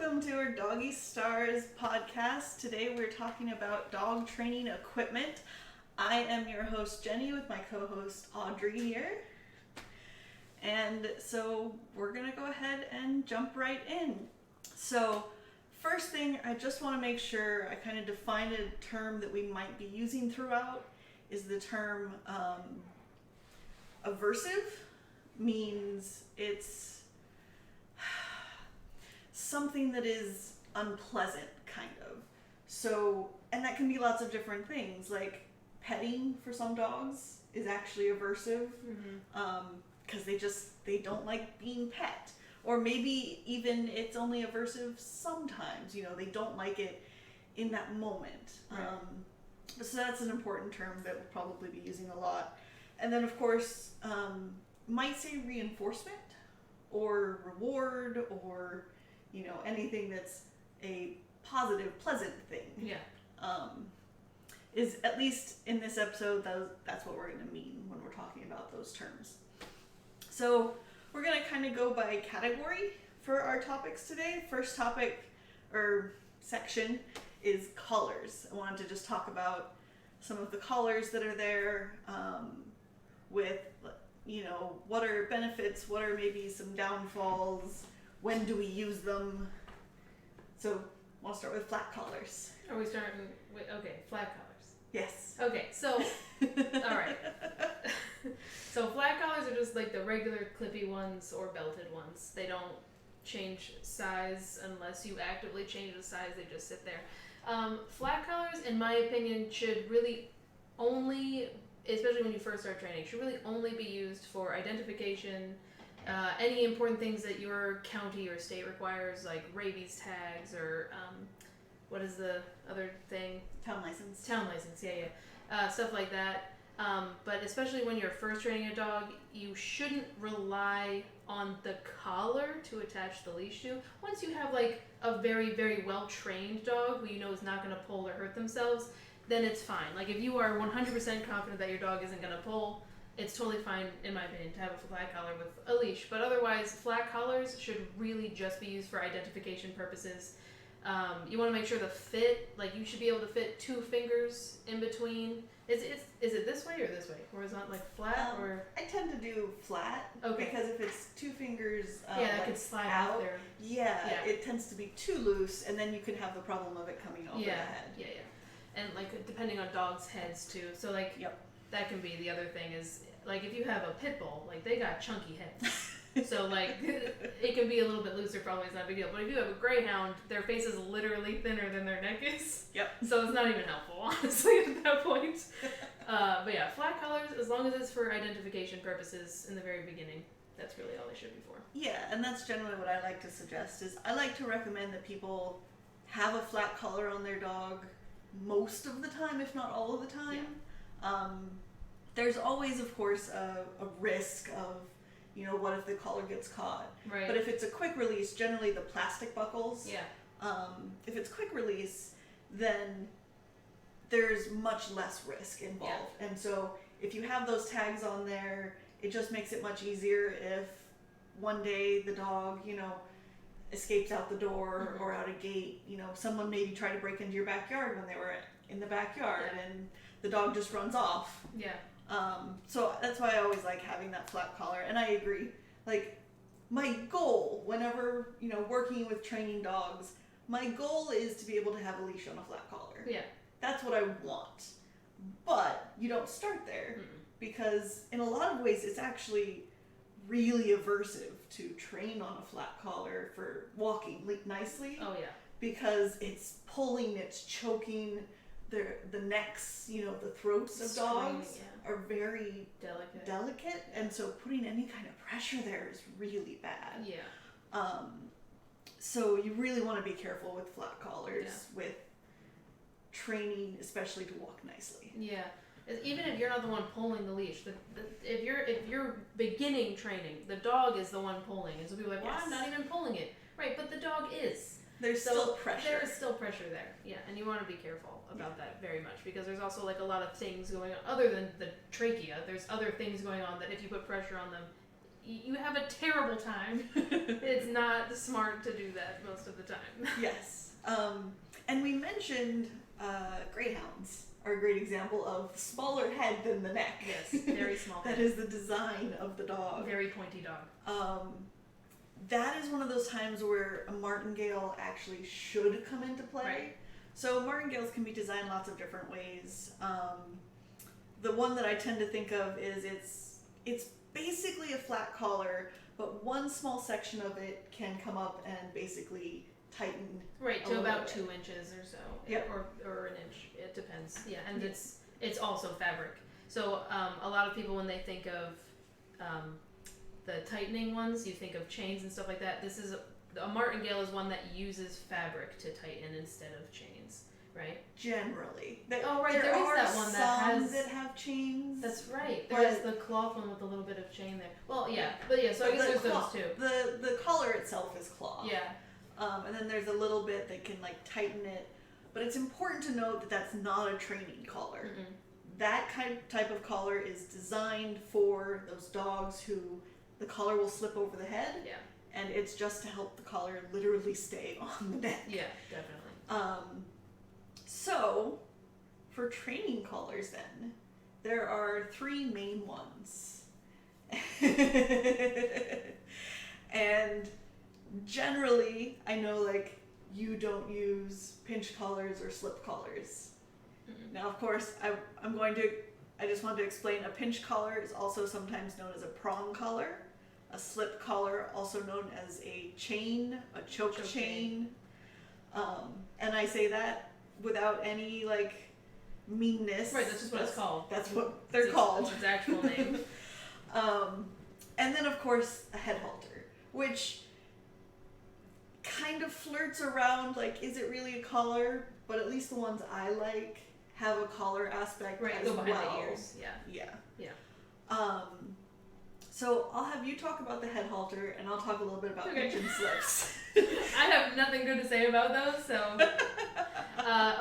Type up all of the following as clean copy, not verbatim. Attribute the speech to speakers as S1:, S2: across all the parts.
S1: welcome to our Doggy Stars podcast. Today we're talking about dog training equipment. I am your host Jenny with my co-host Audrey here. And so we're going to go ahead and jump right in. So first thing, I just want to make sure I kind of define a term that we might be using throughout is the term aversive. Means it's something that is unpleasant, kind of. So, and that can be lots of different things, like petting for some dogs is actually aversive, because they don't like being pet. Or maybe even it's only aversive sometimes, they don't like it in that moment.
S2: Right.
S1: So that's an important term that we'll probably be using a lot. And then of course, might say reinforcement or reward or anything that's a positive, pleasant thing.
S2: Yeah.
S1: Is at least in this episode, that's what we're going to mean when we're talking about those terms. So we're going to kind of go by category for our topics today. First topic or section is collars. I wanted to just talk about some of the collars that are there, with what are benefits, what are maybe some downfalls, when do we use them. So I'll start with flat collars.
S2: Are we starting with, flat collars?
S1: Yes.
S2: Okay, so, alright. So flat collars are just like the regular clippy ones or belted ones. They don't change size unless you actively change the size, they just sit there. Flat collars, in my opinion, should really only, especially when you first start training, should really only be used for identification, any important things that your county or state requires, like rabies tags or what is the other thing?
S1: Town license.
S2: Town license, yeah. Stuff like that. But especially when you're first training a dog, you shouldn't rely on the collar to attach the leash to. Once you have like a very, very well-trained dog who you know is not going to pull or hurt themselves, then it's fine. Like if you are 100% confident that your dog isn't going to pull, it's totally fine, in my opinion, to have a flat collar with a leash. But otherwise, flat collars should really just be used for identification purposes. You want to make sure the fit, like you should be able to fit 2 fingers in between. Is it this way or this way? Or is it not like flat or?
S1: I tend to do flat.
S2: Okay.
S1: Because if it's 2 fingers
S2: that could slide out there.
S1: Yeah, it tends to be too loose, and then you can have the problem of it coming over the head.
S2: Yeah. And like depending on dogs' heads too. So like that can be the other thing is like if you have a pit bull, like they got chunky heads. So like it can be a little bit looser, probably it's not a big deal. But if you have a greyhound, their face is literally thinner than their neck is.
S1: Yep.
S2: So it's not even helpful, honestly, at that point. But yeah, flat collars, as long as it's for identification purposes in the very beginning, that's really all they should be for.
S1: Yeah, and that's generally what I like to suggest is I like to recommend that people have a flat collar on their dog most of the time, if not all of the time.
S2: Yeah.
S1: There's always, of course, a risk of, what if the collar gets caught?
S2: Right.
S1: But if it's a quick release, generally the plastic buckles.
S2: Yeah.
S1: If it's quick release, then there's much less risk involved.
S2: Yeah.
S1: And so if you have those tags on there, it just makes it much easier if one day the dog, escapes out the door or out a gate. Someone maybe tried to break into your backyard when they were in the backyard and the dog just runs off.
S2: Yeah.
S1: So that's why I always like having that flat collar. And I agree. Like my goal whenever, working with training dogs, my goal is to be able to have a leash on a flat collar.
S2: Yeah.
S1: That's what I want. But you don't start there because in a lot of ways it's actually really aversive to train on a flat collar for walking nicely.
S2: Oh yeah.
S1: Because it's pulling, it's choking, the necks, the throats of dogs are very delicate, and so putting any kind of pressure there is really bad.
S2: Yeah.
S1: So you really want to be careful with flat collars with training, especially to walk nicely.
S2: Yeah. Even if you're not the one pulling the leash, if you're beginning training, the dog is the one pulling, and so people are like, well, I'm not even pulling it, right? But the dog is.
S1: There's still pressure.
S2: There is still pressure there, yeah, and you want to be careful about that very much because there's also like a lot of things going on other than the trachea. There's other things going on that if you put pressure on them, you have a terrible time. It's not smart to do that most of the time.
S1: Yes. And we mentioned greyhounds are a great example of smaller head than the neck.
S2: Yes, very small
S1: That
S2: head.
S1: is the design of the dog.
S2: Very pointy dog.
S1: That is one of those times where a martingale actually should come into play.
S2: Right.
S1: So martingales can be designed lots of different ways. The one that I tend to think of is it's basically a flat collar, but one small section of it can come up and basically tighten.
S2: Right,
S1: A
S2: to
S1: little
S2: about
S1: bit.
S2: 2 inches or so.
S1: Yep.
S2: Or an inch. It depends. Yeah, and
S1: Yeah.
S2: it's also fabric. So a lot of people, when they think of the tightening ones, you think of chains and stuff like that. This is a martingale is one that uses fabric to tighten instead of chains, right?
S1: Generally.
S2: Oh, right,
S1: There
S2: there is
S1: are
S2: that one that
S1: some
S2: has-
S1: that have chains.
S2: That's right.
S1: But-
S2: There's the cloth one with a little bit of chain there. Well, yeah, but yeah. So I guess there's those two.
S1: The collar itself is cloth.
S2: Yeah.
S1: And then there's a little bit that can like tighten it. But it's important to note that that's not a training collar.
S2: Mm-mm.
S1: That type of collar is designed for those dogs who the collar will slip over the head,
S2: Yeah.
S1: and it's just to help the collar literally stay on the neck.
S2: Yeah, definitely.
S1: So, for training collars then, there are 3 main ones. And generally, I know like you don't use pinch collars or slip collars.
S2: Mm-mm.
S1: Now, of course, I just want to explain a pinch collar is also sometimes known as a prong collar, a slip collar, also known as a chain, a choke chain. And I say that without any like meanness.
S2: Right, that's just what it's called.
S1: That's what they're called.
S2: That's its actual name.
S1: And then, of course, a head halter, which kind of flirts around like, is it really a collar? But at least the ones I like have a collar aspect
S2: Right,
S1: as
S2: go behind
S1: well.
S2: the ears. Yeah.
S1: Yeah.
S2: Yeah.
S1: So I'll have you talk about the head halter, and I'll talk a little bit about
S2: Okay.
S1: pinch and slips.
S2: I have nothing good to say about those, so.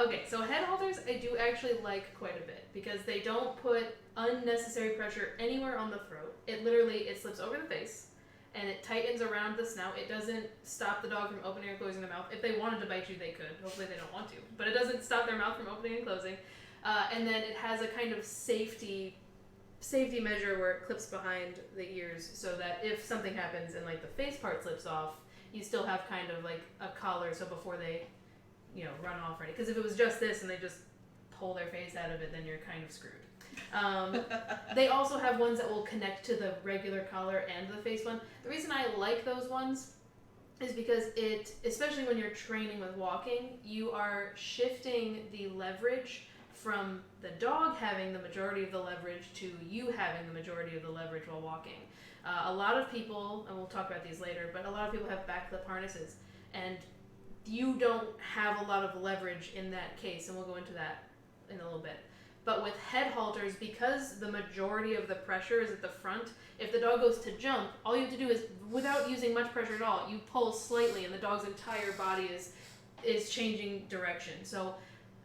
S2: Okay, so head halters I do actually like quite a bit because they don't put unnecessary pressure anywhere on the throat. It slips over the face and it tightens around the snout. It doesn't stop the dog from opening or closing their mouth. If they wanted to bite you, they could. Hopefully they don't want to. But it doesn't stop their mouth from opening and closing. And then it has a kind of safety measure where it clips behind the ears so that if something happens and like the face part slips off, you still have kind of like a collar so before they, run off or anything. Because if it was just this and they just pull their face out of it, then you're kind of screwed. They also have ones that will connect to the regular collar and the face one. The reason I like those ones is because especially when you're training with walking, you are shifting the leverage from the dog having the majority of the leverage to you having the majority of the leverage while walking. A lot of people, and we'll talk about these later, but a lot of people have back clip harnesses, and you don't have a lot of leverage in that case, and we'll go into that in a little bit. But with head halters, because the majority of the pressure is at the front, if the dog goes to jump, all you have to do is, without using much pressure at all, you pull slightly and the dog's entire body is changing direction. So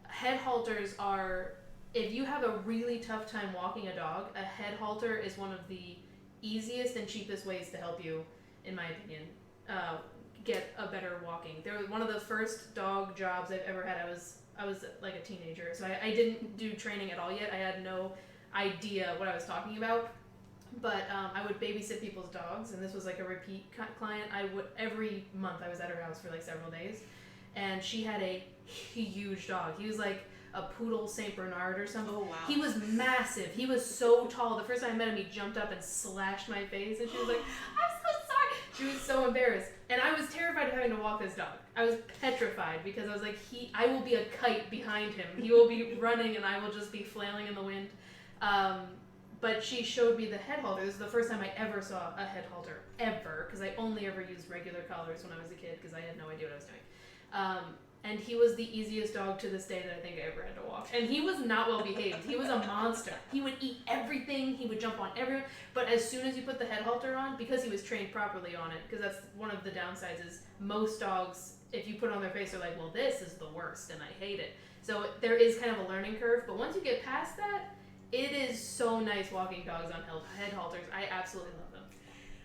S2: head halters are, if you have a really tough time walking a dog, a head halter is one of the easiest and cheapest ways to help you, in my opinion, get a better walking. They were one of the first dog jobs I've ever had. I was like a teenager, so I didn't do training at all yet. I had no idea what I was talking about, but I would babysit people's dogs, and this was like a repeat client. Every month I was at her house for like several days, and she had a huge dog. He was like a poodle Saint Bernard or something.
S1: Oh, wow.
S2: He was massive. He was so tall. The first time I met him, he jumped up and slashed my face, and she was like, "I'm so sorry." She was so embarrassed, and I was terrified of having to walk this dog. I was petrified because I was like, I will be a kite behind him. He will be running, and I will just be flailing in the wind. But she showed me the head halter. This is the first time I ever saw a head halter, ever, because I only ever used regular collars when I was a kid because I had no idea what I was doing. And he was the easiest dog to this day that I think I ever had to walk. And he was not well behaved. He was a monster. He would eat everything. He would jump on everyone. But as soon as you put the head halter on, because he was trained properly on it, because that's one of the downsides is most dogs, if you put it on their face, they're like, well, this is the worst and I hate it. So there is kind of a learning curve. But once you get past that, it is so nice walking dogs on head halters. I absolutely love them.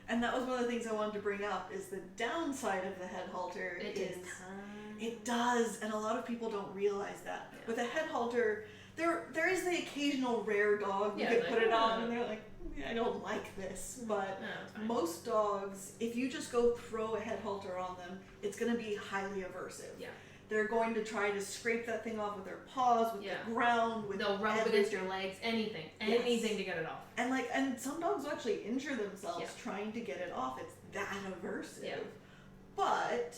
S1: And that was one of the things I wanted to bring up is the downside of the head halter
S2: It
S1: is
S2: takes time.
S1: it does, and a lot of people don't realize that.
S2: Yeah.
S1: With a head halter, there is the occasional rare dog you
S2: Yeah,
S1: could
S2: like,
S1: put it on
S2: "Oh."
S1: and they're like, I don't like this. But
S2: No, it's fine.
S1: most dogs, if you just go throw a head halter on them, it's going to be highly aversive.
S2: Yeah.
S1: They're going to try to scrape that thing off with their paws, with
S2: Yeah.
S1: the ground, with
S2: They'll rub against your legs, anything to get it off.
S1: and some dogs will actually injure themselves
S2: Yeah.
S1: trying to get it off. It's that aversive.
S2: Yeah.
S1: But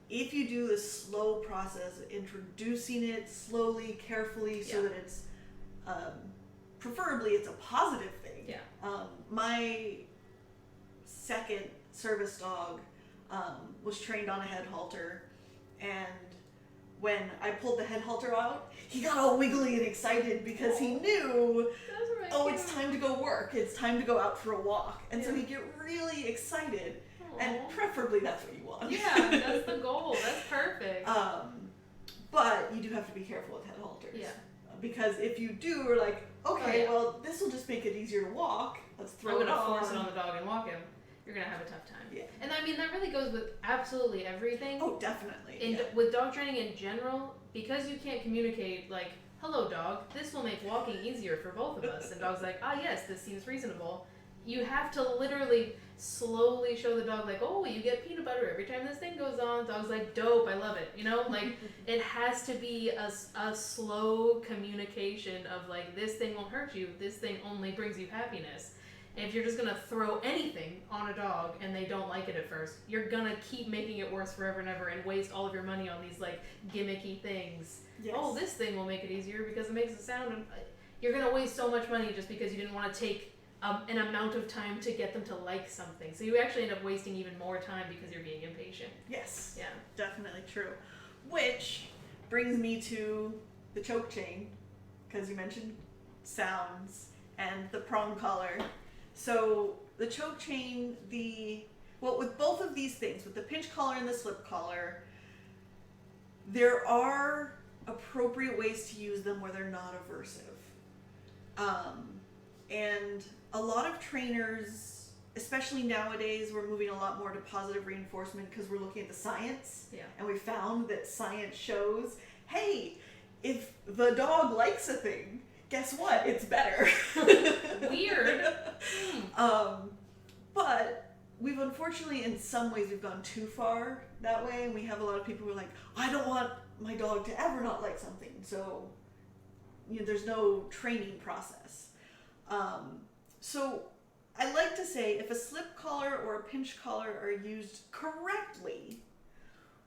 S1: if you do the slow process, introducing it slowly, carefully, so
S2: Yeah.
S1: that it's preferably it's a positive thing.
S2: Yeah.
S1: My second service dog was trained on a head halter, and when I pulled the head halter out, he got all wiggly and excited because he knew,
S2: That's right.
S1: oh, it's time to go work. It's time to go out for a walk. And so
S2: Yeah.
S1: he'd get really excited, and
S2: Aw.
S1: preferably that's what you want.
S2: Yeah, that's the goal. That's perfect.
S1: But you do have to be careful with head halters.
S2: Yeah.
S1: Because if you do, we're like, okay,
S2: Oh, yeah.
S1: well, this will just make it easier to walk. Let's throw
S2: I'm
S1: it
S2: gonna
S1: on.
S2: force it on the dog and walk him. You're gonna have a tough time.
S1: Yeah.
S2: And I mean that really goes with absolutely everything.
S1: Oh, definitely.
S2: In
S1: yeah.
S2: with dog training in general, because you can't communicate like, "Hello, dog. This will make walking easier for both of us." And dog's like, "Ah, yes, this seems reasonable." You have to literally slowly show the dog like, "Oh, you get peanut butter every time this thing goes on." The dog's like, "Dope, I love it." You know, like it has to be a slow communication of like, "This thing won't hurt you. This thing only brings you happiness." And if you're just gonna throw anything on a dog and they don't like it at first, you're gonna keep making it worse forever and ever and waste all of your money on these like gimmicky things.
S1: Yes.
S2: Oh, this thing will make it easier because it makes a sound. And you're gonna waste so much money just because you didn't want to take an amount of time to get them to like something. So you actually end up wasting even more time because you're being impatient.
S1: Yes.
S2: Yeah.
S1: Definitely true. Which brings me to the choke chain, because you mentioned sounds and the prong collar. So the choke chain, with both of these things, with the pinch collar and the slip collar, there are appropriate ways to use them where they're not aversive. And a lot of trainers, especially nowadays, we're moving a lot more to positive reinforcement because we're looking at the science.
S2: Yeah.
S1: And we found that science shows, hey, if the dog likes a thing, guess what? It's better.
S2: Weird.
S1: But we've unfortunately, in some ways, we've gone too far that way, and we have a lot of people who are like, I don't want my dog to ever not like something, so there's no training process. So I like to say if a slip collar or a pinch collar are used correctly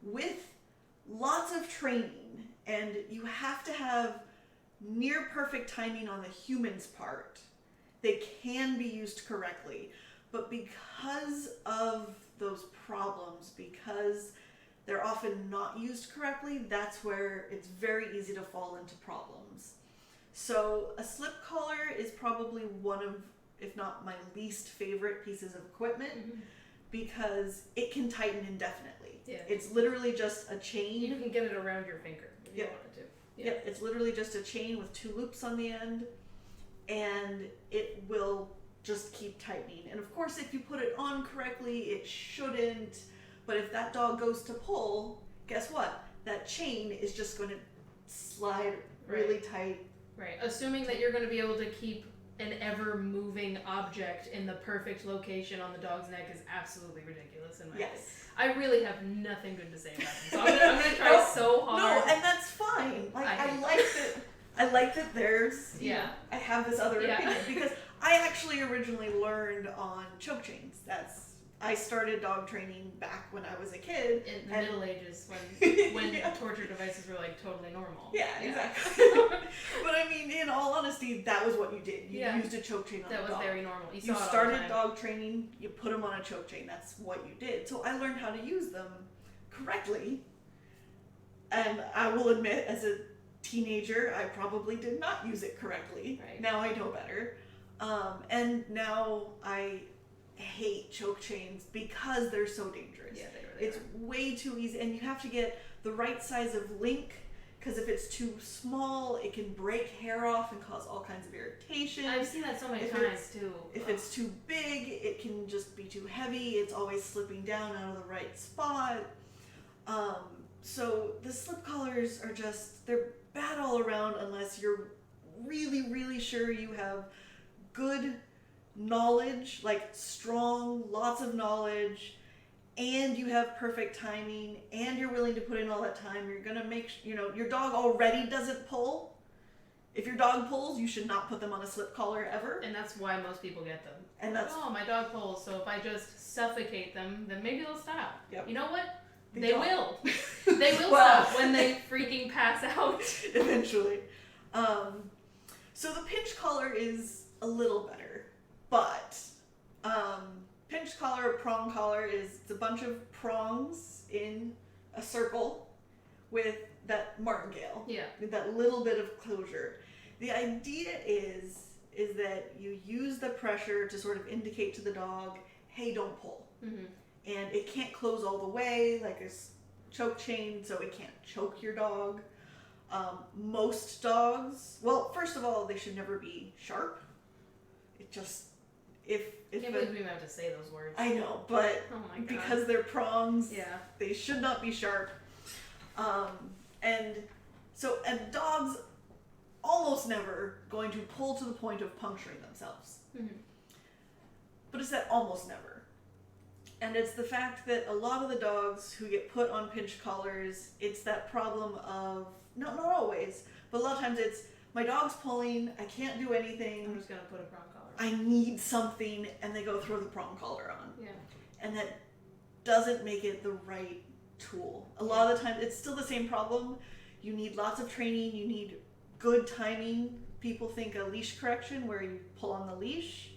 S1: with lots of training, and you have to have near perfect timing on the human's part, they can be used correctly. But because of those problems, because they're often not used correctly, that's where it's very easy to fall into problems. So a slip collar is probably one of, if not my least favorite pieces of equipment, because it can tighten indefinitely.
S2: Yeah.
S1: It's literally just a chain.
S2: You can get it around your finger if you
S1: Yep.
S2: wanted to. Yeah.
S1: Yep, it's literally just a chain with 2 loops on the end, and it will just keep tightening. And of course, if you put it on correctly, it shouldn't. But if that dog goes to pull, guess what? That chain is just going to slide really tight.
S2: Right. Assuming that you're going to be able to keep an ever-moving object in the perfect location on the dog's neck is absolutely ridiculous in my opinion.
S1: Yes.
S2: I really have nothing good to say about them. So I'm gonna try so hard.
S1: No, and that's fine. Like I like that there's I have this other opinion because I actually originally learned on choke chains. I started dog training back when I was a kid.
S2: In the Middle Ages, when torture devices were like totally normal.
S1: Yeah, exactly. But I mean, in all honesty, that was what you did. You used a choke chain on a dog.
S2: That was very normal. You
S1: You
S2: saw it
S1: started
S2: all the time.
S1: dog training, you put them on a choke chain. That's what you did. So I learned how to use them correctly. And I will admit, as a teenager, I probably did not use it correctly.
S2: Right.
S1: Now I know better. And now I hate choke chains because they're so dangerous.
S2: Yeah, they really
S1: It's way too easy, and you have to get the right size of link, Because if it's too small, it can break hair off and cause all kinds of irritation.
S2: I've seen that so many
S1: If
S2: times too.
S1: If it's too big, it can just be too heavy. It's always slipping down out of the right spot. So the slip collars are they're bad all around unless you're really, really sure you have good knowledge, like strong, lots of knowledge, and you have perfect timing, and you're willing to put in all that time. You're gonna make, your dog already doesn't pull. If your dog pulls, you should not put them on a slip collar ever.
S2: And that's why most people get them.
S1: And that's
S2: my dog pulls, so if I just suffocate them, then maybe they'll stop.
S1: Yep.
S2: You know what?
S1: They
S2: They
S1: don't.
S2: will. They will
S1: Well.
S2: stop when they freaking pass out.
S1: Eventually. So the pinch collar is a little better, but pinch collar or prong collar it's a bunch of prongs in a circle with that martingale,
S2: Yeah.
S1: with that little bit of closure. The idea is that you use the pressure to sort of indicate to the dog, hey, don't pull.
S2: Mm-hmm.
S1: And it can't close all the way like a choke chain, so it can't choke your dog. Most dogs, well, first of all, they should never be sharp. It just,
S2: I can't believe we have to say those words.
S1: I know, but
S2: Oh my god.
S1: because they're prongs,
S2: Yeah.
S1: they should not be sharp. And dogs almost never going to pull to the point of puncturing themselves.
S2: Mm-hmm.
S1: But it's that almost never. And it's the fact that a lot of the dogs who get put on pinch collars, it's that problem of, not always, but a lot of times it's, my dog's pulling, I can't do
S2: I'm
S1: anything,
S2: just gonna put a prong collar.
S1: I need something, and they go throw the prong collar on.
S2: Yeah.
S1: And that doesn't make it the right tool. A lot of the time, it's still the same problem. You need lots of training, you need good timing. People think a leash correction, where you pull on the leash,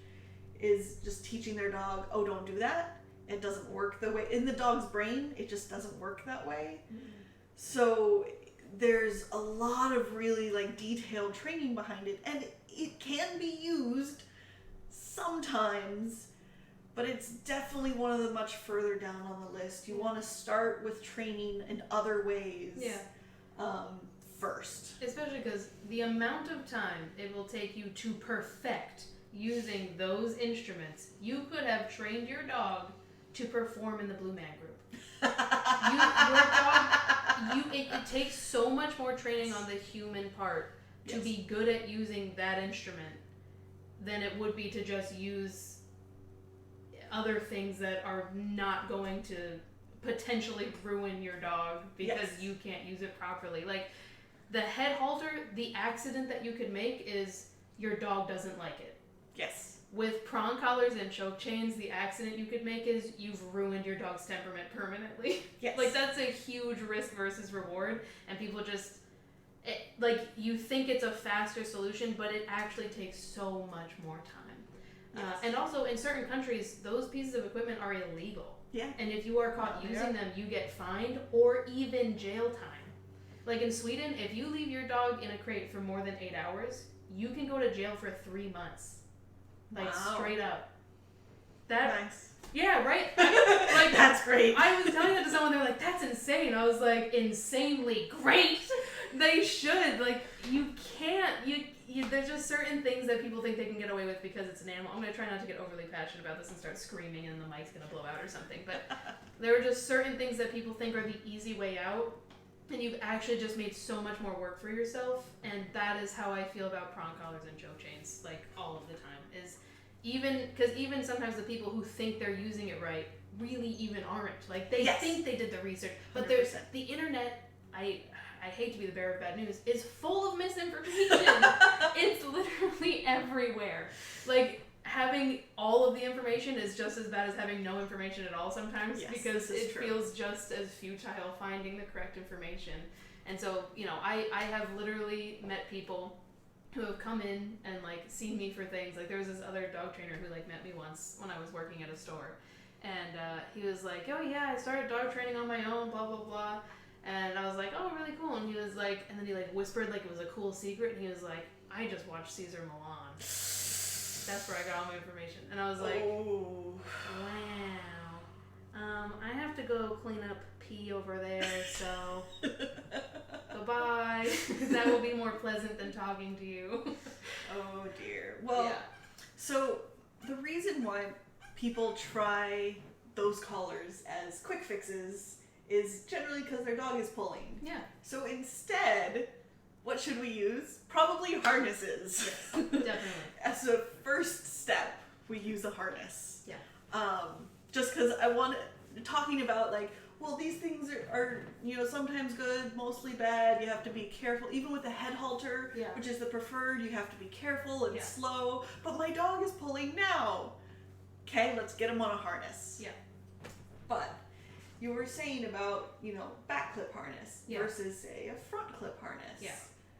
S1: is just teaching their dog, oh, don't do that. It doesn't work the way, in the dog's brain, it just doesn't work that way.
S2: Mm-hmm.
S1: So there's a lot of really detailed training behind it, and it can be used sometimes, but it's definitely one of the much further down on the list. You want to start with training in other ways.
S2: Yeah.
S1: First.
S2: Especially because the amount of time it will take you to perfect using those instruments, you could have trained your dog to perform in the Blue Man Group. It takes so much more training on the human part to be good at using that instrument than it would be to just use other things that are not going to potentially ruin your dog because you can't use it properly. Like the head halter, the accident that you could make is your dog doesn't like it.
S1: Yes.
S2: With prong collars and choke chains, the accident you could make is you've ruined your dog's temperament permanently.
S1: Yes.
S2: That's a huge risk versus reward, and people just, you think it's a faster solution, but it actually takes so much more time.
S1: Yes.
S2: And also, in certain countries, those pieces of equipment are illegal.
S1: Yeah.
S2: And if you are caught using them, you get fined or even jail time. Like in Sweden, if you leave your dog in a crate for more than 8 hours, you can go to jail for 3 months.
S1: Wow.
S2: Straight up. That
S1: Nice.
S2: Yeah, right?
S1: That's great.
S2: I was telling that to someone, they were like, that's insane. I was like, insanely great. They should. You can't. There's just certain things that people think they can get away with because it's an animal. I'm going to try not to get overly passionate about this and start screaming and the mic's going to blow out or something. But there are just certain things that people think are the easy way out. And you've actually just made so much more work for yourself. And that is how I feel about prong collars and choke chains, all of the time. Because even sometimes the people who think they're using it right really even aren't. They think they did the research. But
S1: 100%.
S2: The internet, I hate to be the bearer of bad news, is full of misinformation. It's literally everywhere. Having all of the information is just as bad as having no information at all sometimes, because it feels just as futile finding the correct information. And so, I have literally met people who have come in and seen me for things. There was this other dog trainer who met me once when I was working at a store, and he was like, oh yeah, I started dog training on my own, blah blah blah. And I was like, oh, really cool. And he was like, and then he whispered it was a cool secret, and he was like, I just watched Cesar Millan. That's where I got all my information. And I was like,
S1: oh.
S2: wow. I have to go clean up pee over there, so bye. That will be more pleasant than talking to you.
S1: Oh dear. Well,
S2: Yeah.
S1: so the reason why people try those collars as quick fixes is generally because their dog is pulling.
S2: Yeah.
S1: So instead, what should we use? Probably harnesses.
S2: Definitely.
S1: As a first step, we use a harness.
S2: Yeah.
S1: Just because I want talking about like, well, these things are sometimes good, mostly bad. You have to be careful. Even with the head halter,
S2: Yeah.
S1: which is the preferred, you have to be careful and
S2: Yeah.
S1: slow. But my dog is pulling now. Okay, let's get him on a harness.
S2: Yeah.
S1: But you were saying about, back clip harness
S2: Yeah.
S1: versus, say, a front clip harness.
S2: Yeah.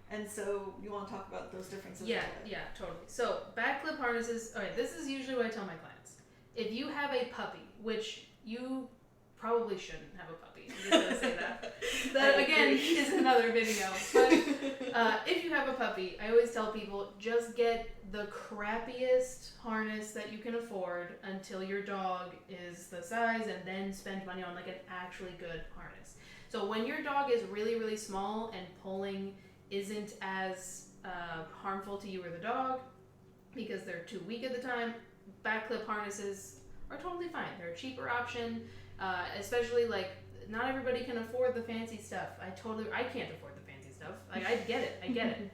S1: And so you want to talk about those differences?
S2: Yeah,
S1: a little bit?
S2: yeah, totally. So back clip harnesses. Okay, this is usually what I tell my clients. If you have a puppy, which you probably shouldn't have a puppy, I'm just gonna say that. That
S1: I
S2: again
S1: agree.
S2: is another video. But if you have a puppy, I always tell people just get the crappiest harness that you can afford until your dog is the size, and then spend money on like an actually good harness. So when your dog is really, really small and pulling isn't as harmful to you or the dog because they're too weak at the time, back clip harnesses are totally fine. They're a cheaper option, especially like not everybody can afford the fancy stuff. I can't afford the fancy stuff. Like I get it.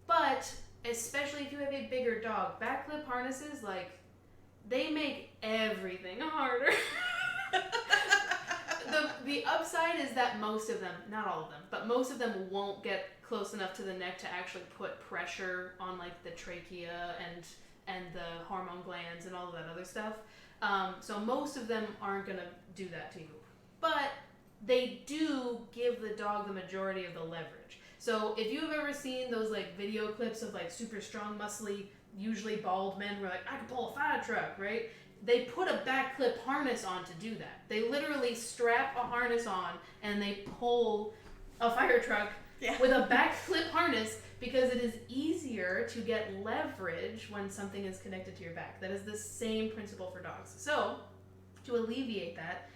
S2: But especially if you have a bigger dog, back clip harnesses, like, they make everything harder. The upside is that most of them, not all of them, but most of them won't get close enough to the neck to actually put pressure on like the trachea and the hormone glands and all of that other stuff. So most of them aren't gonna do that to you, but they do give the dog the majority of the leverage. So if you've ever seen those like video clips of like super strong, muscly, usually bald men who are like, I can pull a fire truck, right? They put a back clip harness on to do that. They literally strap a harness on and they pull a fire truck with a back clip harness because it is easier to get leverage when something is connected to your back. That is the same principle for dogs. So to alleviate that,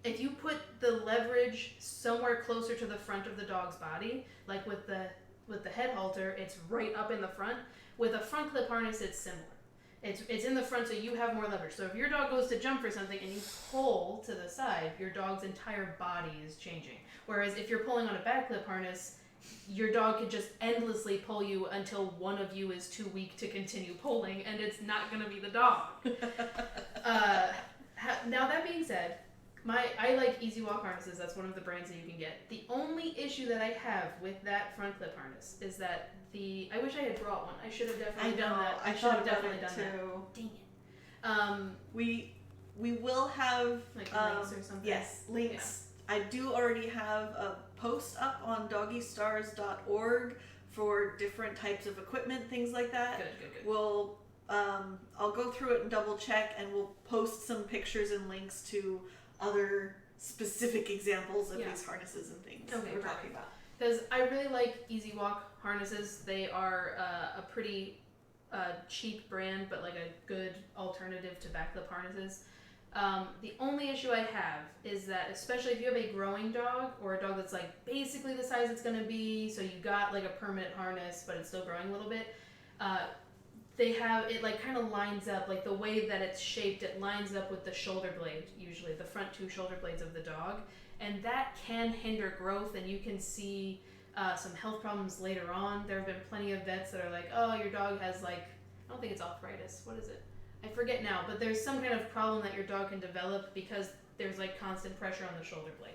S2: if you put the leverage somewhere closer to the front of the dog's body, like with the head halter, it's right up in the front. With a front clip harness, it's similar. It's in the front, so you have more leverage. So if your dog goes to jump for something and you pull to the side, your dog's entire body is changing. Whereas if you're pulling on a back clip harness, your dog could just endlessly pull you until one of you is too weak to continue pulling, and it's not going to be the dog. Now that being said, I like Easy Walk harnesses. That's one of the brands that you can get. The only issue that I have with that front clip harness is that I wish I had brought one. I should have definitely done that.
S1: I
S2: should have
S1: thought
S2: definitely
S1: about
S2: done
S1: it too.
S2: that. Dang it.
S1: We will have
S2: Like links or something.
S1: Yes, links. Yeah. I do already have a post up on doggystars.org for different types of equipment, things like that.
S2: Good.
S1: We'll I'll go through it and double check, and we'll post some pictures and links to other specific examples of these harnesses and things that we're talking about.
S2: Because I really like Easy Walk harnesses. They are a pretty cheap brand, but like a good alternative to back clip harnesses. The only issue I have is that, especially if you have a growing dog or a dog that's like basically the size it's going to be, so you got like a permanent harness, but it's still growing a little bit, they have it like kind of lines up, like the way that it's shaped, it lines up with the shoulder blade, usually the front two shoulder blades of the dog, and that can hinder growth, and you can see some health problems later on. There have been plenty of vets that are like, oh, your dog has like, I don't think it's arthritis, what is it? I forget now, but there's some kind of problem that your dog can develop because there's like constant pressure on the shoulder blade.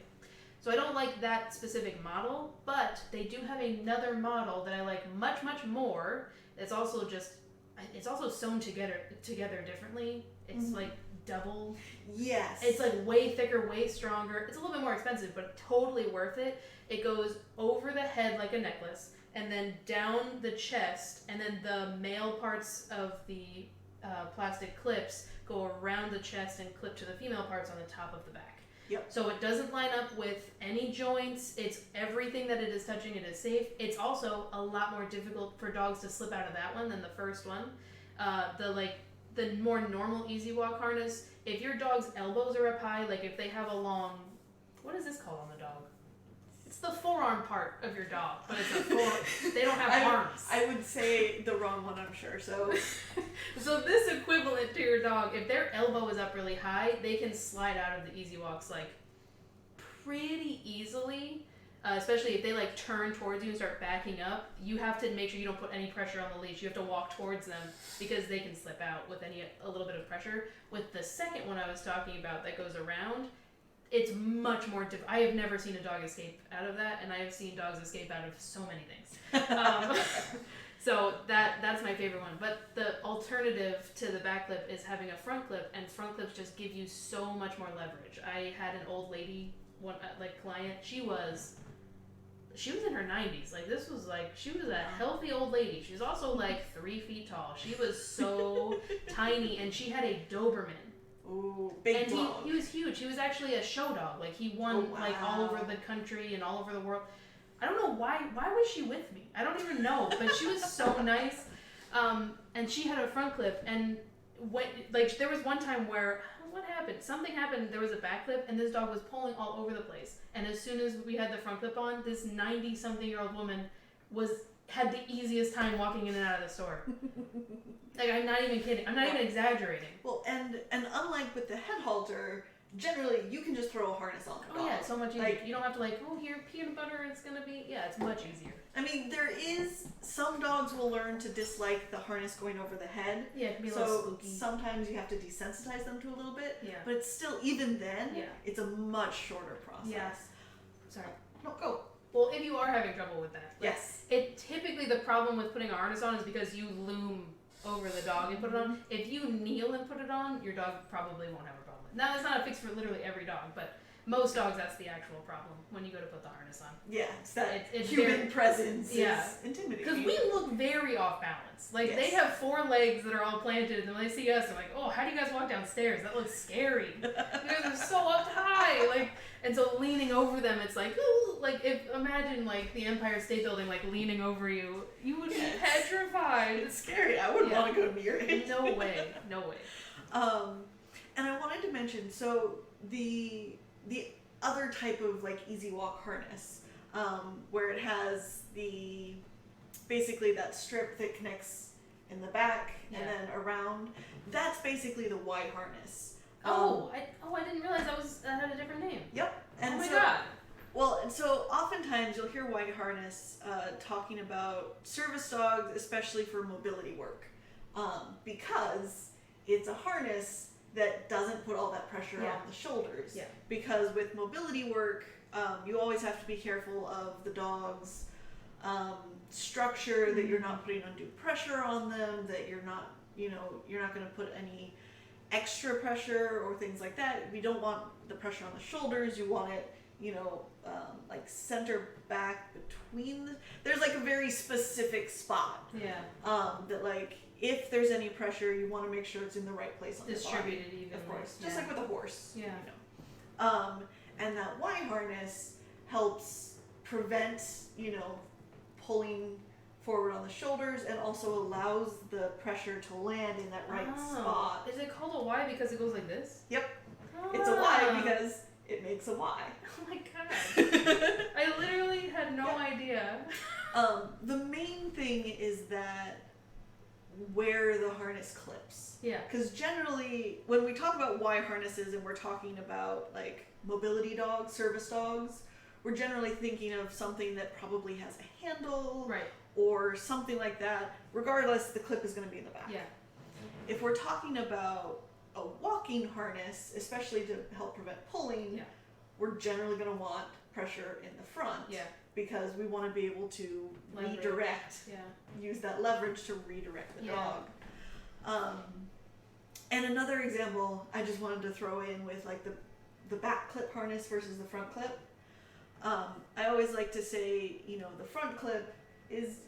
S2: So I don't like that specific model, but they do have another model that I like much, much more. It's also sewn together differently. It's like double.
S1: Yes.
S2: It's like way thicker, way stronger. It's a little bit more expensive, but totally worth it. It goes over the head like a necklace, and then down the chest, and then the male parts of the plastic clips go around the chest and clip to the female parts on the top of the back.
S1: Yep.
S2: So it doesn't line up with any joints. It's everything that it is touching, it is safe. It's also a lot more difficult for dogs to slip out of that one than the first one. The more normal Easy Walk harness, if your dog's elbows are up high, like if they have a long, what is this called on the dog? It's the forearm part of your dog, but it's a they don't have arms.
S1: I would say the wrong one, I'm sure. So
S2: this equivalent to your dog, if their elbow is up really high, they can slide out of the Easy Walks like pretty easily. Especially if they like turn towards you and start backing up, you have to make sure you don't put any pressure on the leash. You have to walk towards them because they can slip out with a little bit of pressure. With the second one I was talking about that goes around, it's much more difficult. I have never seen a dog escape out of that, and I have seen dogs escape out of so many things. So that's my favorite one. But the alternative to the back clip is having a front clip, and front clips just give you so much more leverage. I had an old lady, client. She was in her 90s. Like, this was like, she was a healthy old lady. She was also like 3 feet tall. She was so tiny, and she had a Doberman.
S1: Ooh, big
S2: and he was huge. He was actually a show dog. Like, he won like all over the country and all over the world. I don't know why was she with me? I don't even know, but she was so nice. And she had a front clip, and there was one time where what happened? Something happened. There was a back clip, and this dog was pulling all over the place. And as soon as we had the front clip on, this 90-something-year-old woman had the easiest time walking in and out of the store. Like, I'm not even kidding. I'm not even exaggerating.
S1: Well, and unlike with the head halter, generally you can just throw a harness on the dog.
S2: Oh yeah, it's so much easier.
S1: Like, you
S2: don't have to here, peanut butter, it's gonna be, it's much easier.
S1: I mean, some dogs will learn to dislike the harness going over the head.
S2: Yeah, it can be a little spooky.
S1: Sometimes you have to desensitize them to a little bit.
S2: Yeah.
S1: But it's still, even then, it's a much shorter process.
S2: Yes. Sorry.
S1: No, go.
S2: Well, if you are having trouble with that.
S1: Yes.
S2: Typically the problem with putting a harness on is because you loom over the dog and put it on. If you kneel and put it on, your dog probably won't have a problem. Now, that's not a fix for literally every dog, but most dogs, that's the actual problem when you go to put the harness on.
S1: Yeah, it's that
S2: it's
S1: human presence is intimidating.
S2: Because we look very off balance. Like, they have 4 legs that are all planted, and when they see us, they're like, oh, how do you guys walk downstairs? That looks scary. You guys are so up high. Like, and so leaning over them, it's like, ooh, like, imagine, like, the Empire State Building, like, leaning over you. You would be petrified.
S1: It's scary. I wouldn't want to go near it.
S2: No way. No way.
S1: And I wanted to mention, so the other type of like Easy Walk harness, where it has basically that strip that connects in the back and then around, that's basically the Y harness.
S2: I didn't realize that had a different name.
S1: Yep. And
S2: oh my god.
S1: Well, and so oftentimes you'll hear Y harness talking about service dogs, especially for mobility work, because it's a harness that doesn't put all that pressure on the shoulders. Yeah. Because with mobility work, you always have to be careful of the dog's structure, that you're not putting undue pressure on them, that you're not going to put any extra pressure or things like that. We don't want the pressure on the shoulders. You want it, like center back between there's like a very specific spot. Yeah. That like, if there's any pressure, you want to make sure it's in the right place on the body.
S2: Distributed evenly.
S1: Of course. Just like with a horse.
S2: Yeah.
S1: And that Y harness helps prevent, pulling forward on the shoulders, and also allows the pressure to land in that right spot.
S2: Is it called a Y because it goes like this?
S1: Yep. It's a Y because it makes a Y.
S2: Oh my god. I literally had no idea.
S1: The main thing is that where the harness clips.
S2: Yeah.
S1: Because generally, when we talk about Y harnesses and we're talking about like mobility dogs, service dogs, we're generally thinking of something that probably has a handle,
S2: right,
S1: or something like that. Regardless, the clip is going to be in the back.
S2: Yeah.
S1: If we're talking about a walking harness, especially to help prevent pulling, we're generally going to want pressure in the front.
S2: Yeah.
S1: Because we want to be able to redirect, use that leverage to redirect the dog. And another example I just wanted to throw in with like the back clip harness versus the front clip. I always like to say, the front clip is,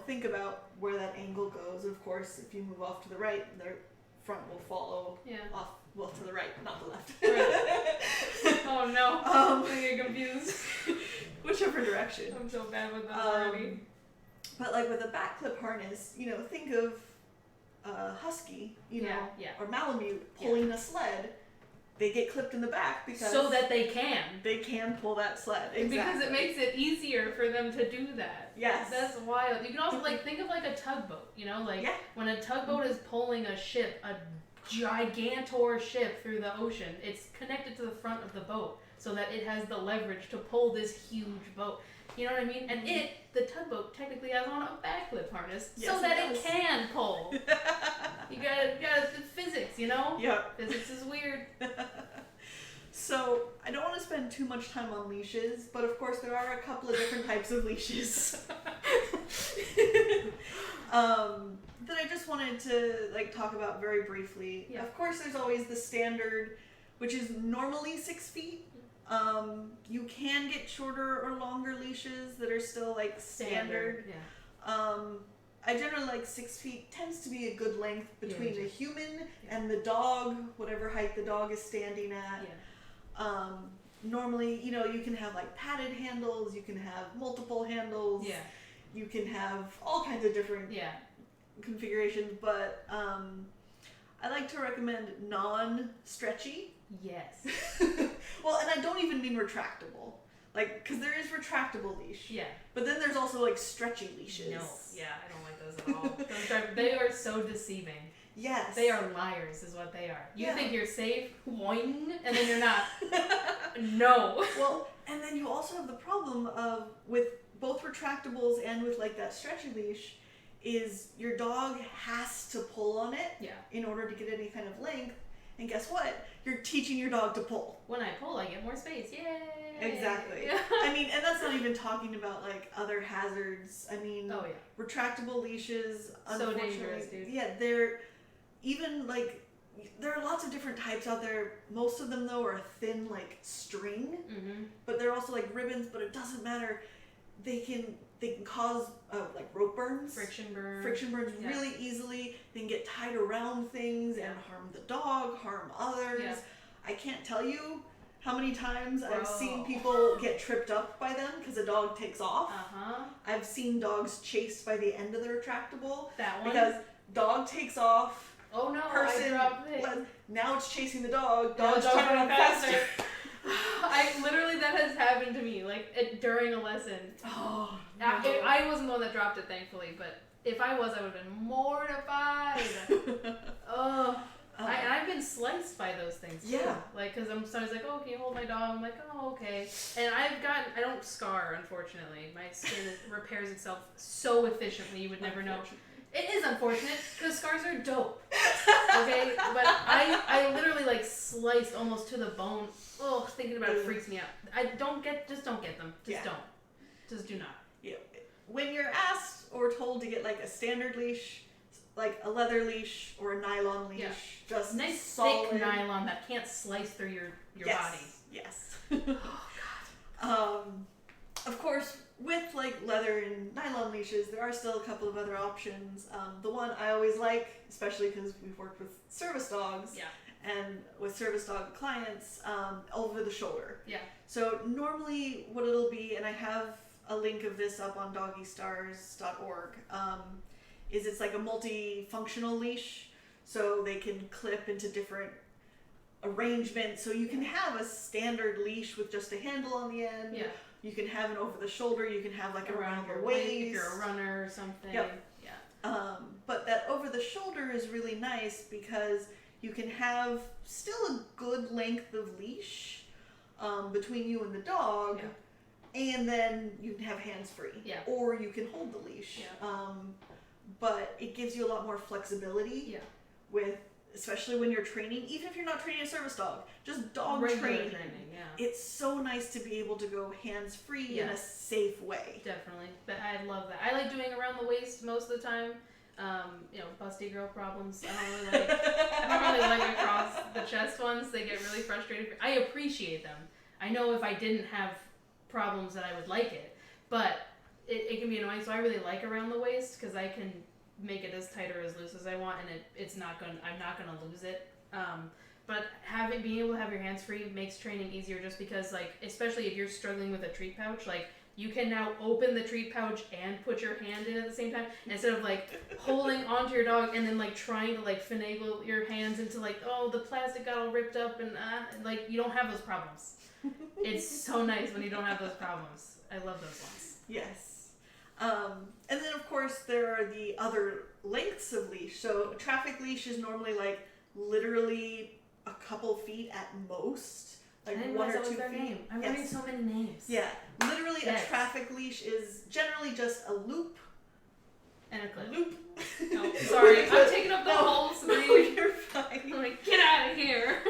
S1: think about where that angle goes. Of course, if you move off to the right, the front will follow off, well, to the right, not the left.
S2: Right. Oh no, I'm getting confused.
S1: Whichever direction.
S2: I'm so bad with that already.
S1: But like with a back clip harness, think of Husky, or Malamute pulling a sled. they get clipped in the back because
S2: so that they can.
S1: They can pull that sled. Exactly.
S2: Because it makes it easier for them to do that.
S1: Yes.
S2: That's wild. You can also like think of like a tugboat, you know, like when a tugboat is pulling a ship, a gigantor ship through the ocean, it's connected to the front of the boat so that it has the leverage to pull this huge boat. You know what I mean? And the tugboat technically has on a backflip harness so that it can pull. You gotta physics, you know?
S1: Yep.
S2: Physics is weird.
S1: So, I don't want to spend too much time on leashes, but of course there are a couple of different types of leashes. That I just wanted to like talk about very briefly.
S2: Yeah.
S1: Of course there's always the standard, which is normally 6 feet. You can get shorter or longer leashes that are still like standard.
S2: Yeah.
S1: I generally like 6 feet, tends to be a good length between the human and the dog, whatever height the dog is standing at.
S2: Yeah.
S1: Normally, you know, you can have like padded handles, you can have multiple handles,
S2: Yeah.
S1: you can have all kinds of different configurations, but I like to recommend non-stretchy.
S2: Yes.
S1: Well, and I don't even mean retractable. Like, because there is retractable leash.
S2: Yeah.
S1: But then there's also like stretchy leashes.
S2: No. Yeah, I don't like those at all. They are so deceiving.
S1: Yes.
S2: They are liars, is what they are. You think you're safe, boing, and then you're not. No.
S1: Well, and then you also have the problem of with both retractables and with like that stretchy leash, is your dog has to pull on it in order to get any kind of length. And guess what? You're teaching your dog to pull.
S2: When I pull, I get more space. Yay!
S1: Exactly. I mean, and that's not even talking about like other hazards. I mean, retractable leashes,
S2: so dangerous, dude.
S1: Yeah, they're even like there are lots of different types out there. Most of them though are a thin like string, but they're also like ribbons. But it doesn't matter. They can cause like rope burns, friction burns really easily. They can get tied around things and harm the dog, harm others. Yeah. I can't tell you how many times I've seen people get tripped up by them because a dog takes off. I've seen dogs chased by the end of the retractable. That one? Because dog takes off.
S2: Oh no,
S1: person,
S2: I dropped it.
S1: Now it's chasing the dog. Dog's trying to run faster.
S2: That has happened to me, like during a lesson. Oh, no. I wasn't the one that dropped it, thankfully, but if I was, I would have been mortified. I've been sliced by those things too. Yeah. Like, because I'm sometimes like, oh, can you hold my dog? I'm like, oh, okay. And I don't scar, unfortunately. My skin repairs itself so efficiently, you would never know. It is unfortunate, because scars are dope. Okay? But I literally, like, sliced almost to the bone. Oh, thinking about it freaks me out. Just don't get them. Just don't. Just do not.
S1: Yeah. When you're asked or told to get, like, a standard leash, like a leather leash or a nylon leash, just
S2: nice
S1: solid.
S2: Thick nylon that can't slice through your body.
S1: Yes. Oh, God. Of course, with like leather and nylon leashes, there are still a couple of other options. The one I always like, especially because we've worked with service dogs and with service dog clients, over the shoulder. Yeah. So normally what it'll be, and I have a link of this up on doggystars.org, is it's like a multifunctional leash, so they can clip into different arrangements. So you can have a standard leash with just a handle on the end. Yeah. You can have an over the shoulder. You can have like around your waist
S2: if you're a runner or something.
S1: Yep. Yeah. But that over the shoulder is really nice because you can have still a good length of leash between you and the dog, and then you can have hands free. Yeah. Or you can hold the leash. Yeah. But it gives you a lot more flexibility with, especially when you're training, even if you're not training a service dog, just dog training. It's so nice to be able to go hands-free in a safe way.
S2: Definitely. But I love that. I like doing around the waist most of the time. Busty girl problems. I don't really like across the chest ones. They get really frustrating. I appreciate them. I know if I didn't have problems that I would like it. But it can be annoying, so I really like around the waist because I can make it as tight or as loose as I want, and I'm not gonna lose it. But being able to have your hands free makes training easier, just because, like, especially if you're struggling with a treat pouch, like you can now open the treat pouch and put your hand in at the same time instead of like holding onto your dog and then like trying to like finagle your hands into like, oh, the plastic got all ripped up and like you don't have those problems. It's so nice when you don't have those problems. I love those ones.
S1: Yes. And then of course there are the other lengths of leash. So a traffic leash is normally like literally a couple feet at most, like
S2: I didn't
S1: 1
S2: realize
S1: or
S2: that was
S1: 2
S2: their
S1: feet.
S2: name. I'm
S1: Yes.
S2: learning so many names.
S1: Yeah, literally
S2: Yes.
S1: a traffic leash is generally just a loop.
S2: And a clip.
S1: Loop.
S2: No, sorry, I'm taking up the
S1: No,
S2: whole
S1: No,
S2: screen.
S1: you're fine.
S2: I'm like, get out of here.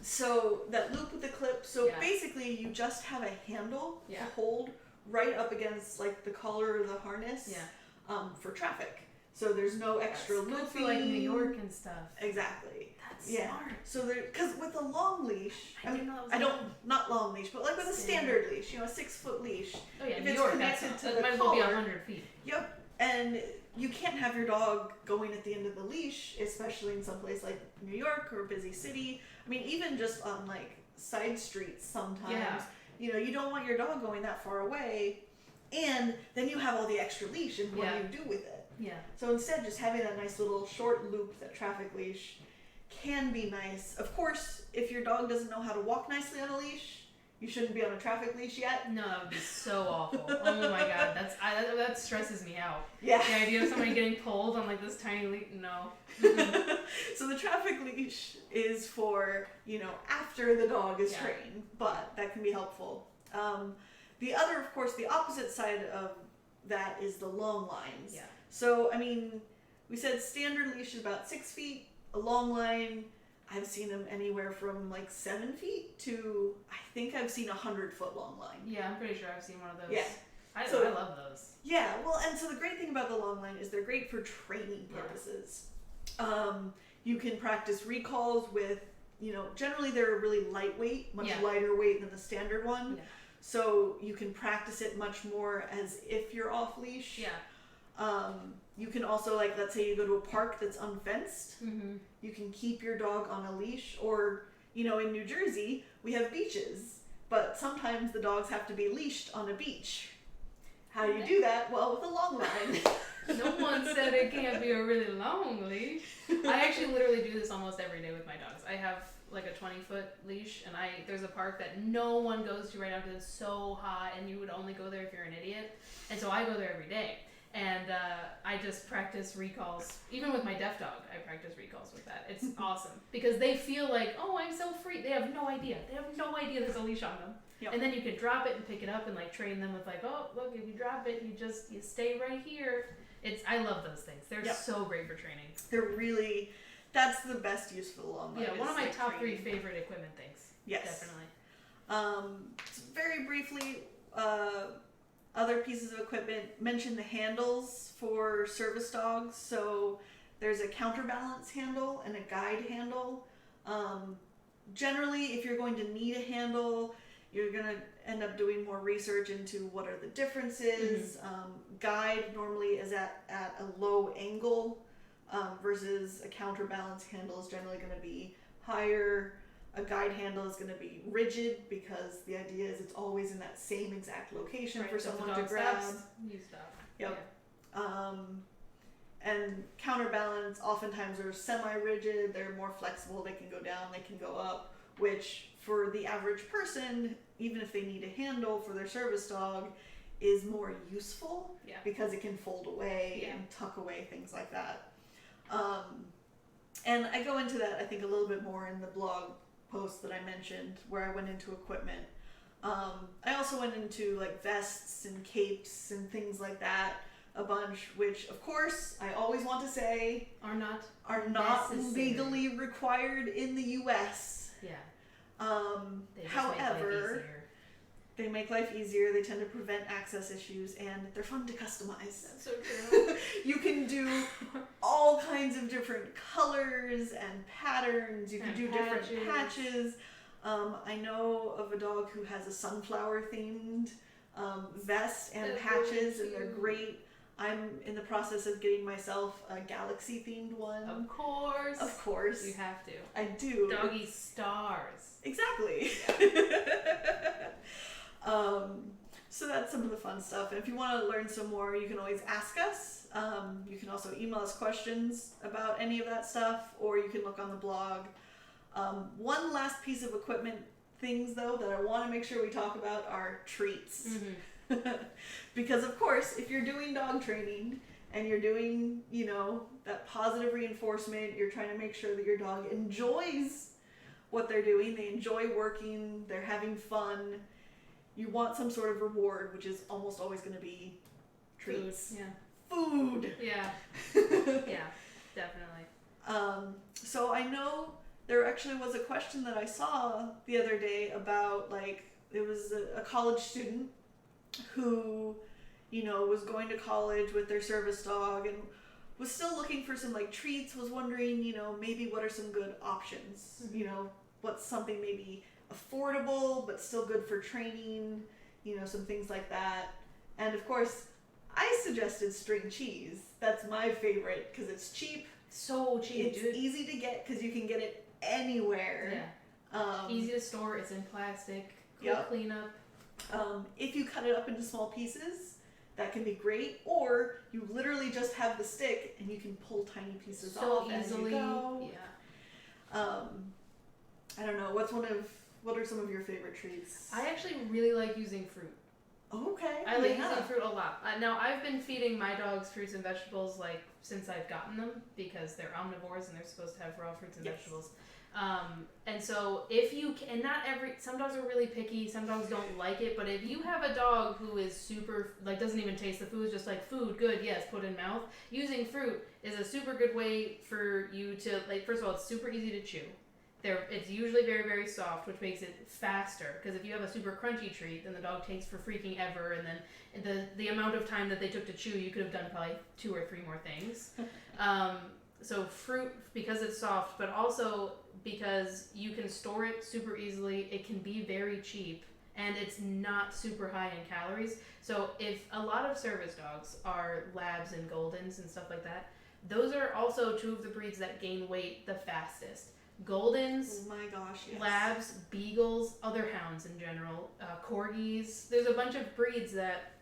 S1: So that loop with the clip. So
S2: Yeah.
S1: basically, you just have a handle
S2: Yeah.
S1: to hold right up against like the collar or the harness.
S2: Yeah.
S1: For traffic. So there's no extra
S2: That's
S1: looping.
S2: good for like New York and stuff.
S1: Exactly.
S2: That's
S1: Yeah.
S2: smart.
S1: So there, because with a long leash,
S2: I didn't know that was
S1: I
S2: a
S1: don't,
S2: thing.
S1: not long leash, but like with a standard leash, you know, a 6-foot leash.
S2: Oh yeah,
S1: If
S2: New
S1: it's
S2: York. That's
S1: connected to
S2: that
S1: the
S2: might as well be
S1: collar-
S2: 100 feet.
S1: Yep. And you can't have your dog going at the end of the leash, especially in some place like New York or a busy city. I mean, even just on like side streets sometimes.
S2: Yeah.
S1: You know, you don't want your dog going that far away. And then you have all the extra leash, and what
S2: Yeah.
S1: do you do with it?
S2: Yeah.
S1: So instead, just having that nice little short loop, that traffic leash, can be nice. Of course, if your dog doesn't know how to walk nicely on a leash, you shouldn't be on a traffic leash yet.
S2: No, that would be so awful. Oh my god, that stresses me out.
S1: Yeah.
S2: The idea of somebody getting pulled on like this tiny leash. No. Mm-mm.
S1: So the traffic leash is for, you know, after the dog is
S2: Yeah.
S1: trained, but that can be helpful. The other, of course, the opposite side of that is the long lines.
S2: Yeah.
S1: So, I mean, we said standard leash is about 6 feet. A long line, I've seen them anywhere from like 7 feet to, I think I've seen 100-foot long line.
S2: Yeah, I'm pretty sure I've seen one of those.
S1: Yeah.
S2: I
S1: So-
S2: love those.
S1: Yeah, well, and so the great thing about the long line is they're great for training
S2: Yeah.
S1: purposes. You can practice recalls with, you know, generally they're really lightweight, much
S2: Yeah.
S1: lighter weight than the standard one.
S2: Yeah.
S1: So you can practice it much more as if you're off leash.
S2: Yeah.
S1: You can also, like, let's say you go to a park that's unfenced,
S2: Mm-hmm.
S1: you can keep your dog on a leash, or, you know, in New Jersey, we have beaches, but sometimes the dogs have to be leashed on a beach. How do you do that? Well, with a long line.
S2: No one said it can't be a really long leash. I actually literally do this almost every day with my dogs. I have like a 20-foot leash, and there's a park that no one goes to right now because it's so hot, and you would only go there if you're an idiot. And so I go there every day, and I just practice recalls. Even with my deaf dog, I practice recalls with that. It's awesome because they feel like, oh, I'm so free. They have no idea. They have no idea there's a leash on them.
S1: Yep.
S2: And then you can drop it and pick it up and like train them with like, oh, look, if you drop it, you stay right here. I love those things. They're
S1: Yep.
S2: so great for training.
S1: They're really, that's the best use for the long line.
S2: Yeah, one
S1: is,
S2: of my
S1: like,
S2: top
S1: training.
S2: 3 favorite equipment things.
S1: Yes.
S2: Definitely.
S1: Very briefly, other pieces of equipment, mention the handles for service dogs. So there's a counterbalance handle and a guide handle. Generally, if you're going to need a handle, you're going to end up doing more research into what are the differences. Guide normally is at a low angle versus a counterbalance handle is generally going to be higher. A guide handle is going to be rigid because the idea is it's always in that same exact location
S2: Right,
S1: for
S2: so if the
S1: someone to
S2: dog
S1: grab.
S2: stops, you stop.
S1: Yep. And counterbalance oftentimes are semi-rigid, they're more flexible, they can go down, they can go up, which for the average person, even if they need a handle for their service dog, is more useful
S2: Yeah.
S1: because it can fold away
S2: Yeah.
S1: and tuck away, things like that. And I go into that, I think, a little bit more in the blog post that I mentioned where I went into equipment. I also went into like vests and capes and things like that a bunch, which of course I always want to say
S2: Are not.
S1: are not
S2: Necessary.
S1: legally required in the US.
S2: Yeah. They just
S1: However,
S2: make life easier.
S1: they make life easier, they tend to prevent access issues, and they're fun to customize.
S2: That's so true.
S1: You can do all kinds of different colors and patterns. You can
S2: And
S1: do different
S2: patches.
S1: patches. I know of a dog who has a sunflower themed vest and
S2: That's
S1: patches,
S2: really
S1: and they're
S2: cute.
S1: great. I'm in the process of getting myself a galaxy themed one.
S2: Of course.
S1: Of course.
S2: You have to.
S1: I do.
S2: Doggy stars.
S1: Exactly. So that's some of the fun stuff. And if you want to learn some more, you can always ask us. You can also email us questions about any of that stuff, or you can look on the blog. One last piece of equipment things, though, that I want to make sure we talk about are treats. Because, of course, if you're doing dog training and you're doing, that positive reinforcement, you're trying to make sure that your dog enjoys what they're doing, they enjoy working, they're having fun. You want some sort of reward, which is almost always going to be treats. Food.
S2: Yeah. Yeah, definitely.
S1: So I know there actually was a question that I saw the other day about, it was a college student who, was going to college with their service dog and was still looking for some, treats, was wondering, maybe what are some good options? What's something maybe affordable but still good for training, some things like that. And of course, I suggested string cheese. That's my favorite because it's cheap.
S2: So cheap,
S1: it's
S2: dude.
S1: easy to get because you can get it anywhere.
S2: Yeah. Easy to store. It's in plastic. Quick
S1: Yep.
S2: cleanup.
S1: If you cut it up into small pieces, that can be great. Or you literally just have the stick and you can pull tiny pieces
S2: So
S1: off
S2: easily.
S1: as you go.
S2: Yeah.
S1: I don't know. What are some of your favorite treats?
S2: I actually really like using fruit.
S1: Okay.
S2: I like using fruit a lot. Now, I've been feeding my dogs fruits and vegetables since I've gotten them because they're omnivores and they're supposed to have raw fruits and vegetables. And so if you can, some dogs are really picky, some dogs don't like it, but if you have a dog who is super, doesn't even taste the food, just food, good, yes, put in mouth, using fruit is a super good way for you to, first of all, it's super easy to chew. It's usually very, very soft, which makes it faster. Because if you have a super crunchy treat, then the dog takes for freaking ever, and then the amount of time that they took to chew, you could have done probably 2 or 3 more things. So fruit, because it's soft, but also because you can store it super easily, it can be very cheap, and it's not super high in calories. So if a lot of service dogs are Labs and Goldens and stuff like that, those are also 2 of the breeds that gain weight the fastest. Goldens,
S1: oh my gosh, yes.
S2: Labs, Beagles, other hounds in general, Corgis. There's a bunch of breeds that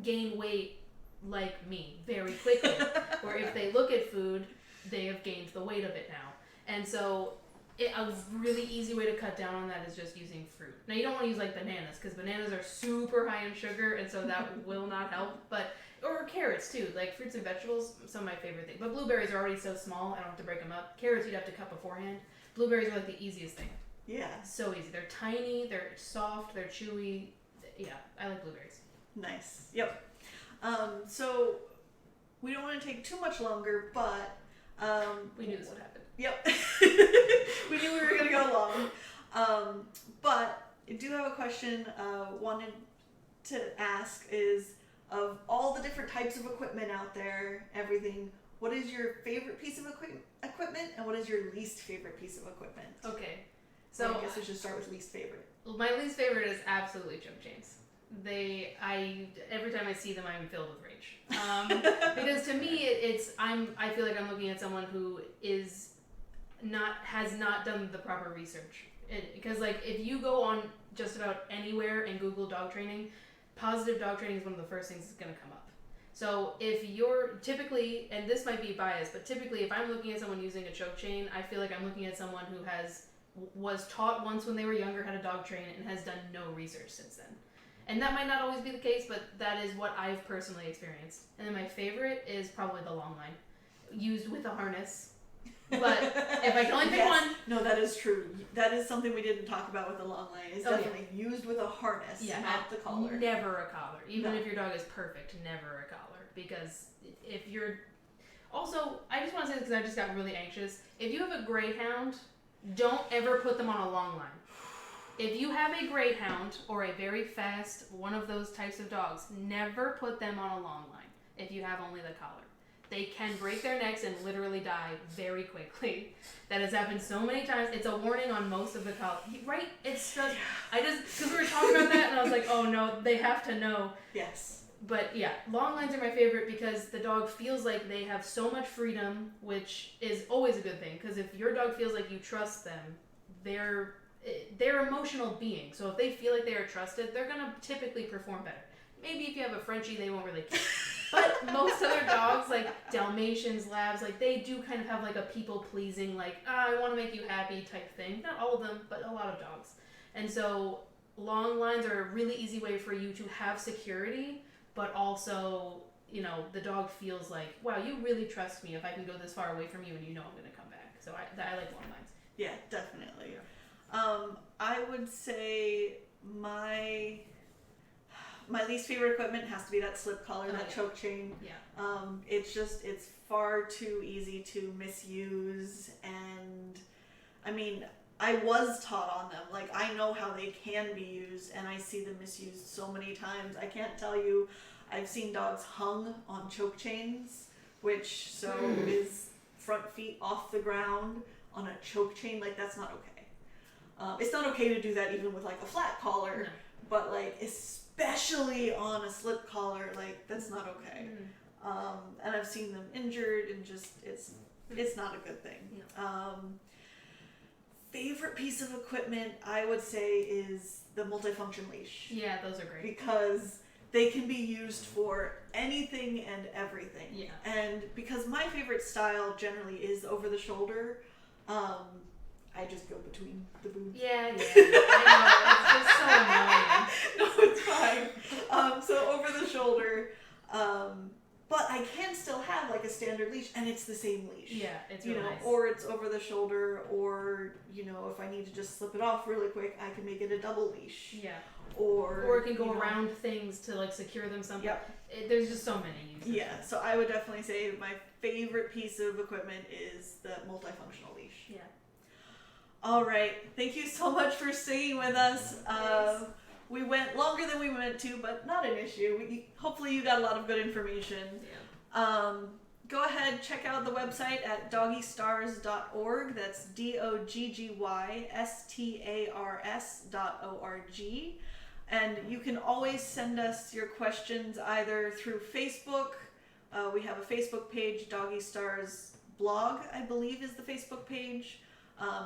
S2: gain weight like me very quickly. Where if they look at food, they have gained the weight of it now. And so a really easy way to cut down on that is just using fruit. Now you don't want to use bananas because bananas are super high in sugar, and so that will not help. Or carrots too, fruits and vegetables, some of my favorite things. But blueberries are already so small, I don't have to break them up. Carrots you'd have to cut beforehand. Blueberries are the easiest thing.
S1: Yeah.
S2: So easy. They're tiny, they're soft, they're chewy. Yeah, I like blueberries.
S1: Nice. Yep. So we don't want to take too much longer, but
S2: we knew this would happen.
S1: Yep. We knew we were going to go long. But I do have a question wanted to ask is, of all the different types of equipment out there, everything, what is your favorite piece of equipment and what is your least favorite piece of equipment?
S2: Okay. So
S1: I guess we should start with least favorite.
S2: My least favorite is absolutely choke chains. Every time I see them, I'm filled with rage. Because to me, I feel like I'm looking at someone who has not done the proper research. Because if you go on just about anywhere and Google dog training, positive dog training is one of the first things that's going to come up. So if you're typically, and this might be biased, but typically if I'm looking at someone using a choke chain, I feel like I'm looking at someone who was taught once when they were younger how to dog train and has done no research since then. And that might not always be the case, but that is what I've personally experienced. And then my favorite is probably the long line, used with a harness. But if I can only pick one...
S1: No, that is true. That is something we didn't talk about with the long line. It's definitely used with a harness, not the collar.
S2: Never a collar. Even if your dog is perfect, never a collar. Because if you're... Also, I just want to say this because I just got really anxious. If you have a greyhound, don't ever put them on a long line. If you have a greyhound or a very fast, one of those types of dogs, never put them on a long line if you have only the collar. They can break their necks and literally die very quickly. That has happened so many times. It's a warning on most of the collar. Right? It's just, because we were talking about that and I was like, oh no, they have to know.
S1: Yes.
S2: But yeah, long lines are my favorite because the dog feels like they have so much freedom, which is always a good thing. Because if your dog feels like you trust them, they're emotional beings. So if they feel like they are trusted, they're gonna typically perform better. Maybe if you have a Frenchie, they won't really care. But most other dogs, like Dalmatians, Labs, like they do kind of have like a people-pleasing, like, I want to make you happy type thing. Not all of them, but a lot of dogs. And so long lines are a really easy way for you to have security, but also, you know, the dog feels like, wow, you really trust me if I can go this far away from you and you know I'm going to come back. So I like long lines.
S1: Yeah, definitely. I would say my least favorite equipment has to be that slip collar, that choke chain.
S2: Yeah.
S1: It's far too easy to misuse, and I mean, I was taught on them. Like, I know how they can be used, and I see them misused so many times. I can't tell you. I've seen dogs hung on choke chains, which is front feet off the ground on a choke chain. Like, that's not okay. It's not okay to do that even with like a flat collar,
S2: No.
S1: but like especially on a slip collar, like that's not okay. And I've seen them injured, and just it's not a good thing.
S2: No.
S1: Favorite piece of equipment, I would say, is the multifunction leash.
S2: Yeah, those are great.
S1: Because they can be used for anything and everything.
S2: Yeah.
S1: And because my favorite style generally is over the shoulder, I just go between the boobs.
S2: Yeah. I know. It's just so annoying.
S1: No, it's fine. So over the shoulder, but I can still have like a standard leash, and it's the same leash.
S2: Yeah, it's really nice.
S1: Or it's over the shoulder, or if I need to just slip it off really quick, I can make it a double leash.
S2: Yeah.
S1: Or
S2: it can go around things to like secure them something.
S1: Yep.
S2: There's just so many uses.
S1: Yeah, so I would definitely say my favorite piece of equipment is the multifunctional leash.
S2: Yeah.
S1: All right, thank you so much for staying with us. We went longer than we meant to, but not an issue. Hopefully you got a lot of good information.
S2: Yeah.
S1: Go ahead, check out the website at doggystars.org. That's DOGGYSTARS.org. And you can always send us your questions either through Facebook. We have a Facebook page, Doggy Stars Blog, I believe is the Facebook page.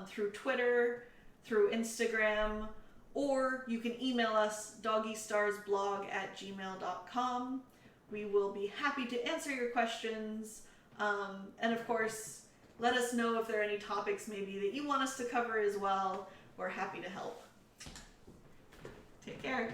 S1: Through Twitter, through Instagram, or you can email us, doggystarsblog@gmail.com. We will be happy to answer your questions. And of course, let us know if there are any topics maybe that you want us to cover as well. We're happy to help. Take care.